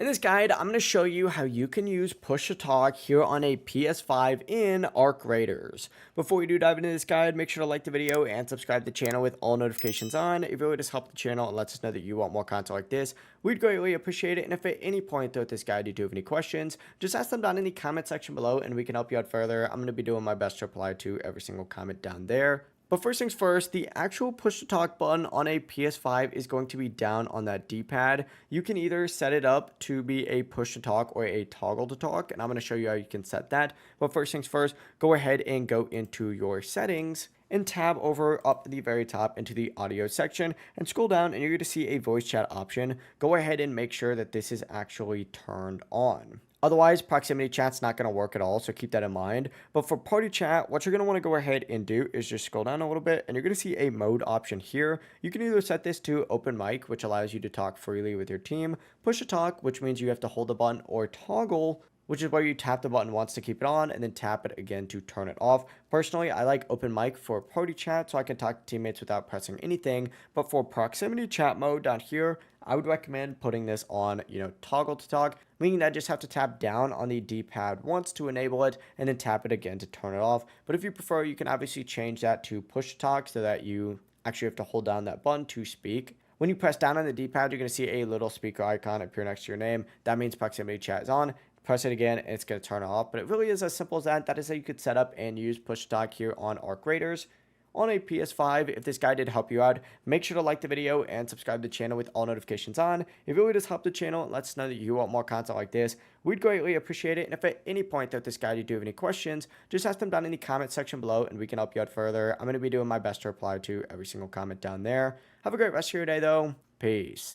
In this guide, I'm going to show you how you can use push to talk here on a PS5 in Arc Raiders. Before we do dive into this guide, make sure to like the video and subscribe to the channel with all notifications on. It really does help the channel and lets us know that you want more content like this. We'd greatly appreciate it. And if at any point throughout this guide you do have any questions, just ask them down in the comment section below and we can help you out further. I'm going to be doing my best to reply to every single comment down there. But first things first, the actual push to talk button on a PS5 is going to be down on that D-pad. You can either set it up to be a push to talk or a toggle to talk, and I'm going to show you how you can set that. But first things first, go ahead and go into your settings and tab over up to the very top into the audio section and scroll down and you're going to see a voice chat option. Go ahead and make sure that this is actually turned on. Otherwise, proximity chat's not going to work at all, so keep that in mind. But for party chat, what you're going to want to go ahead and do is just scroll down a little bit, and you're going to see a mode option here. You can either set this to open mic, which allows you to talk freely with your team, push to talk, which means you have to hold the button, or toggle, which is where you tap the button once to keep it on and then tap it again to turn it off. Personally, I like open mic for party chat so I can talk to teammates without pressing anything. But for proximity chat mode down here, I would recommend putting this on, toggle to talk, meaning I just have to tap down on the D-pad once to enable it and then tap it again to turn it off. But if you prefer, you can obviously change that to push to talk so that you actually have to hold down that button to speak. When you press down on the D-pad, you're going to see a little speaker icon appear next to your name. That means proximity chat is on. Press it again and it's going to turn off. But it really is as simple as that. That is how you could set up and use push to talk here on Arc Raiders on a PS5. If this guide did help you out, make sure to like the video and subscribe to the channel with all notifications on. It really does help the channel and lets us know that you want more content like this. We'd greatly appreciate it. And if at any point throughout this guide you do have any questions, just ask them down in the comment section below and we can help you out further. I'm going to be doing my best to reply to every single comment down there. Have a great rest of your day though. Peace.